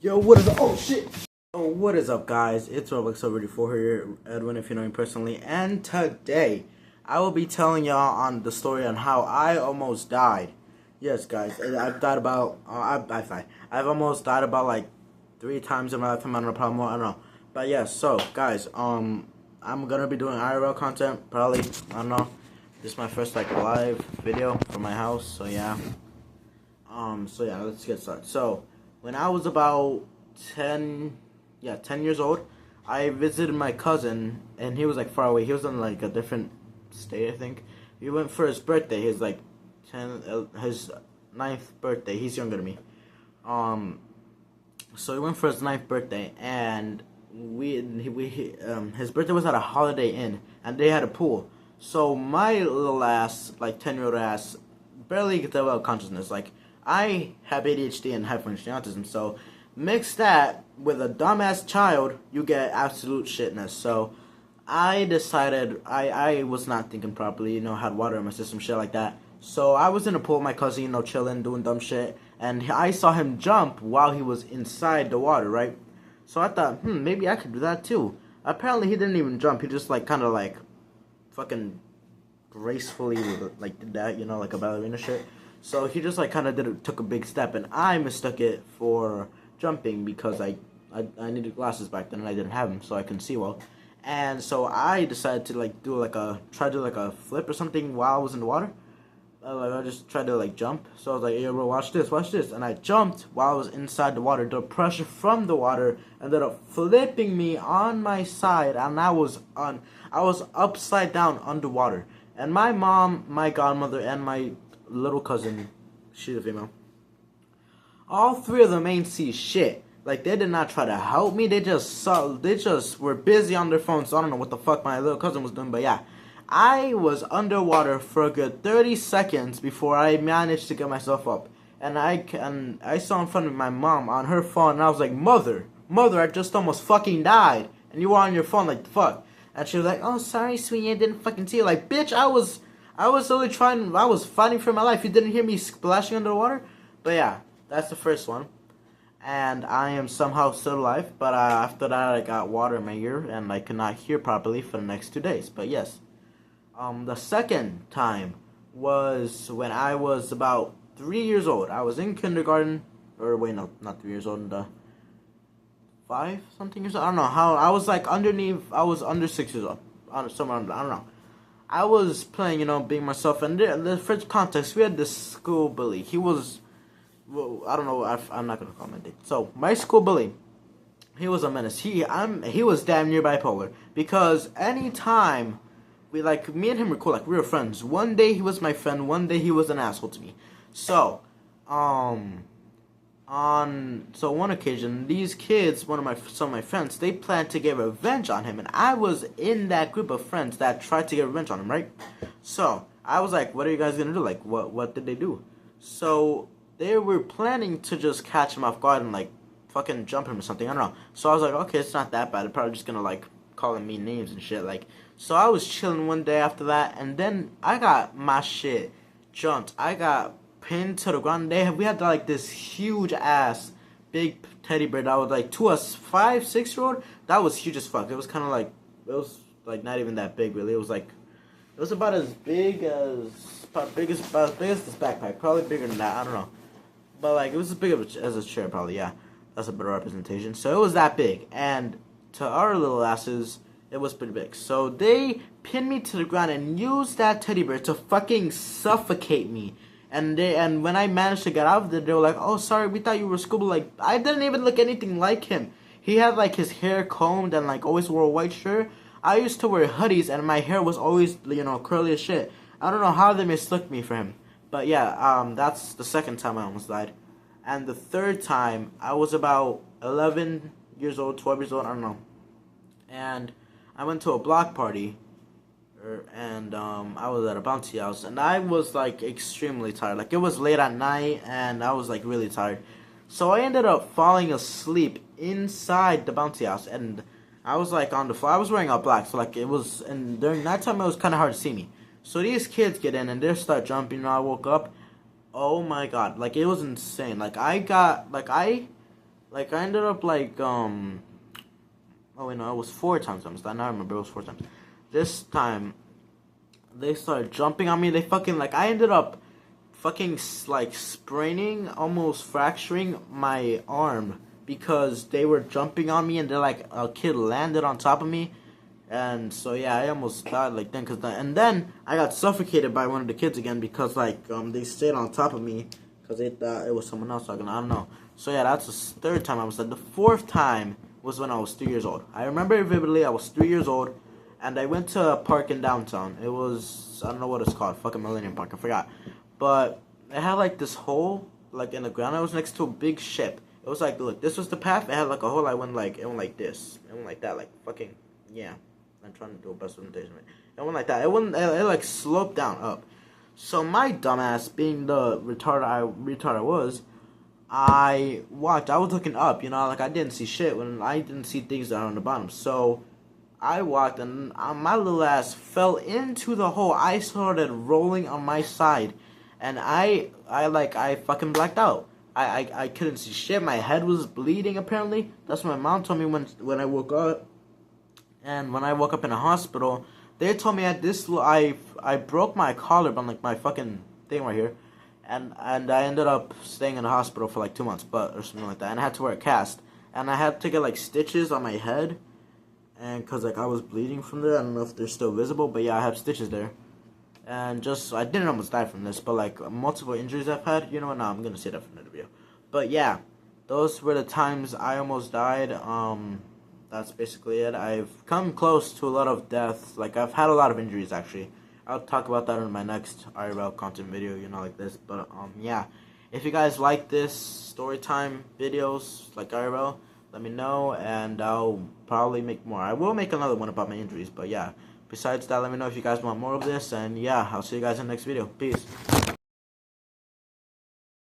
Yo, what is up? Oh shit! Oh, what is up, guys? It's Roblox34 here, Edwin, if you know me personally. And today, I will be telling y'all on the story on how I almost died. Yes, guys, I've died about. I've almost died about like 3 times in my life. I'm not a problem. I don't know. But yes, so guys, I'm gonna be doing IRL content probably. I don't know. This is my first like live video from my house. So yeah. So yeah, let's get started. So, when I was about 10 years old, I visited my cousin, and he was like far away. He was in like a different state, I think. He went for his birthday. His like his ninth birthday. He's younger than me. So he went for his ninth birthday, and his birthday was at a Holiday Inn, and they had a pool. So my little ass, like 10-year-old ass, barely developed consciousness. Like, I have ADHD and hyperfunctioning autism, so mix that with a dumbass child, you get absolute shitness. So I decided I was not thinking properly, had water in my system, shit like that. So I was in a pool with my cousin, chilling, doing dumb shit, and I saw him jump while he was inside the water, right? So I thought, maybe I could do that too. Apparently he didn't even jump, he just like kind of like fucking gracefully like did that, like a ballerina shit. So he just like kind of took a big step, and I mistook it for jumping because I needed glasses back then and I didn't have them, so I couldn't see well. And so I decided to like try to do like a flip or something while I was in the water. I just tried to like jump. So I was like, "Hey, bro, watch this," and I jumped while I was inside the water. The pressure from the water ended up flipping me on my side, and I was upside down underwater. And my mom, my godmother, and my little cousin, she's a female, all three of them ain't see shit. Like, they did not try to help me. They just were busy on their phones. So I don't know what the fuck my little cousin was doing, but yeah, I was underwater for a good 30 seconds before I managed to get myself up. And I saw in front of my mom on her phone, and I was like, mother, I just almost fucking died, and you were on your phone, like, the fuck. And she was like, "Oh, sorry, sweetie, I didn't fucking see you." Like, bitch, I was fighting for my life. You didn't hear me splashing underwater? But yeah, that's the first one. And I am somehow still alive, but after that I got water in my ear, and I could not hear properly for the next 2 days. But yes. The second time was when I was about 3 years old. I was in kindergarten, or wait, no, not 3 years old, 5 something years old. I don't know how. I was like I was under 6 years old. Somewhere under, I don't know. I was playing, being myself, and the first context, we had this school bully. He was, well, I don't know, I'm not gonna comment it. So my school bully, he was a menace. He was damn near bipolar, because anytime me and him were cool, like we were friends. One day he was my friend, one day he was an asshole to me. So, so one occasion, these kids, some of my friends, they planned to get revenge on him, and I was in that group of friends that tried to get revenge on him, right? So I was like, "What are you guys gonna do? Like, what did they do?" So they were planning to just catch him off guard and like fucking jump him or something. I don't know. So I was like, "Okay, it's not that bad. They're probably just gonna like call him mean names and shit." Like, so I was chilling one day after that, and then I got my shit jumped. I got pinned to the ground. We had like this huge ass big teddy bear that was like, to us 5, 6-year-old, that was huge as fuck. It was kind of like, it was like not even that big really. It was about as big as this backpack, probably bigger than that. I don't know, but like it was as big as a chair, probably. Yeah, that's a better representation. So it was that big, and to our little asses, it was pretty big. So they pinned me to the ground and used that teddy bear to fucking suffocate me. And when I managed to get out of there, they were like, "Oh, sorry, we thought you were Scooby." Like, I didn't even look anything like him. He had like his hair combed and like always wore a white shirt. I used to wear hoodies, and my hair was always, curly as shit. I don't know how they mistook me for him. But yeah, that's the second time I almost died. And the third time, I was about 11 years old, 12 years old, I don't know. And I went to a block party, and I was at a bouncy house, and I was like extremely tired. Like, it was late at night, and I was like really tired. So I ended up falling asleep inside the bouncy house, and I was like on the floor. I was wearing all black, so like it was, and during nighttime it was kind of hard to see me. So these kids get in and they start jumping. I woke up. Oh my god, like it was insane. Like I got like I ended up like oh wait, no, it was 4 times. I now remember it was 4 times. This time they started jumping on me. They fucking like I ended up fucking like spraining, almost fracturing my arm because they were jumping on me and they're like a kid landed on top of me. And so yeah, I almost died like then, and then I got suffocated by one of the kids again because like they stayed on top of me because they thought it was someone else talking. I don't know. So yeah, that's the third time I was dead. The fourth time was when I was 3 years old. I remember it vividly. I was 3 years old, and I went to a park in downtown. It was, I don't know what it's called, fucking Millennium Park. I forgot, but it had like this hole like in the ground. It was next to a big ship. It was like, look, this was the path. It had like a hole. It went like this. It went like that. Like fucking yeah. I'm trying to do a best presentation. It went like that. It wouldn't. It like sloped down up. So my dumbass, being the retard I was, I watched. I was looking up. You know, like I didn't see shit when I didn't see things that are on the bottom. So I walked and my little ass fell into the hole. I started rolling on my side, and I fucking blacked out. I couldn't see shit. My head was bleeding. Apparently, that's what my mom told me when I woke up. And when I woke up in a hospital, they told me I broke my collarbone, like my fucking thing right here, and I ended up staying in the hospital for like 2 months, or something like that, and I had to wear a cast, and I had to get like stitches on my head, and cause like I was bleeding from there. I don't know if they're still visible, but yeah, I have stitches there, and just I didn't almost die from this, but like multiple injuries I've had. You know what? No, I'm gonna say that for another video. But yeah, those were the times I almost died. That's basically it. I've come close to a lot of deaths. Like, I've had a lot of injuries, actually. I'll talk about that in my next IRL content video, you know, like this. But, yeah. If you guys like this story time videos, like IRL, let me know, and I'll probably make more. I will make another one about my injuries, but, yeah. Besides that, let me know if you guys want more of this, and, yeah, I'll see you guys in the next video. Peace.